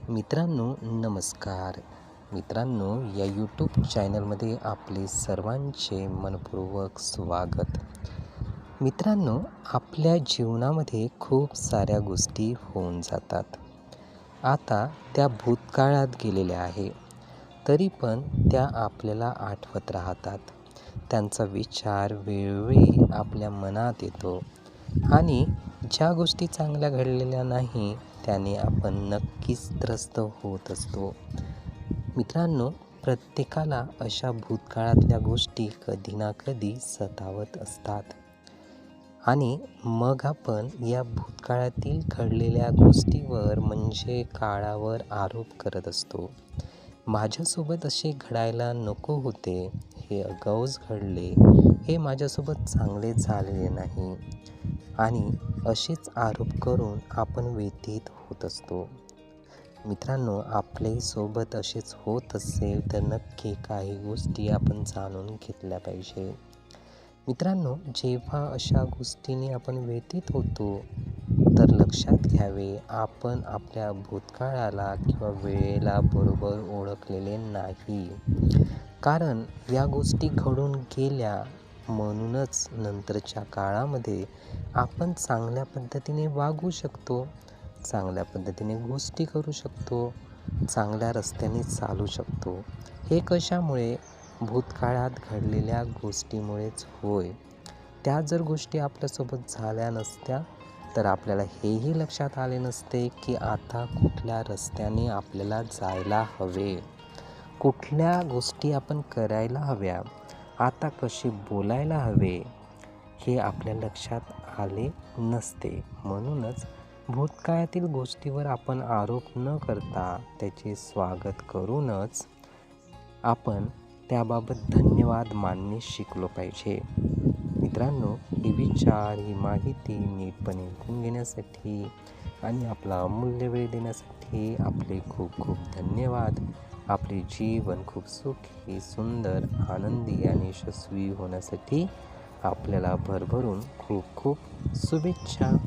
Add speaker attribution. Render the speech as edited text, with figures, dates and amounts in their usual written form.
Speaker 1: मित्रांनो नमस्कार. मित्रांनो, या यूट्यूब चॅनलमध्ये आपले सर्वांचे मनपूर्वक स्वागत. मित्रांनो, आपल्या जीवनामध्ये खूप साऱ्या गोष्टी होऊन जातात. आता त्या भूतकाळात गेलेल्या आहे, तरी पण त्या आपल्याला आठवत राहतात. त्यांचा विचार वेळोवेळी आपल्या मनात येतो आणि ज्या गोष्टी चांगल्या घडलेल्या नाही त्याने आपण नक्कीच त्रस्त होत असतो. मित्रांनो, प्रत्येकाला अशा भूतकाळातल्या गोष्टी कधी ना कधी सतावत असतात आणि मग आपण या भूतकाळातील घडलेल्या गोष्टीवर म्हणजे काळावर आरोप करत असतो. माझ्यासोबत असे घडायला नको होते, हे अगाऊच घडले, हे माझ्यासोबत चांगले झालेले नाही आणि असेच आरोप करून आपण व्यथित होत असतो. मित्रांनो, आपल्यासोबत असेच होत असेल तर नक्की काही गोष्टी आपण जाणून घेतल्या पाहिजे. मित्रांनो, जेव्हा अशा गोष्टींनी आपण व्यथित होतो तर लक्षात घ्यावे, आपण आपल्या भूतकाळाला किंवा वेळेला बरोबर ओळखलेले नाही. कारण या गोष्टी घडून गेल्या, म्हणूनच नंतरच्या काळामध्ये आपण चांगल्या पद्धतीने वागू शकतो, चांगल्या पद्धतीने गोष्टी करू शकतो, चांगल्या रस्त्याने चालू शकतो. हे कशामुळे? भूतकाळात घडलेल्या गोष्टीमुळेच होय. त्या जर गोष्टी आपल्यासोबत झाल्या नसत्या तर आपल्याला हेही लक्षात आले नसते की आता कुठल्या रस्त्याने आपल्याला जायला हवे, कुठल्या गोष्टी आपण करायला हव्या, आता कसे बोलायला हवे, हे आपल्या लक्षात आले नसते. म्हणूनच भूतकाळातील गोष्टीवर आपण आरोप न करता त्याचे स्वागत करूनच आपण त्याबाबत धन्यवाद मानणे शिकलो पाहिजे. मित्रांनो, हे विचार, ही माहिती नीटपणे ऐकून घेण्यासाठी आणि आपला अमूल्य वेळ देण्यासाठी आपले खूप खूप धन्यवाद. आपले जीवन खूप सुखी, सुंदर, आनंदी आणि यशस्वी होण्यासाठी आपल्याला भरभरून खूप खूप शुभेच्छा.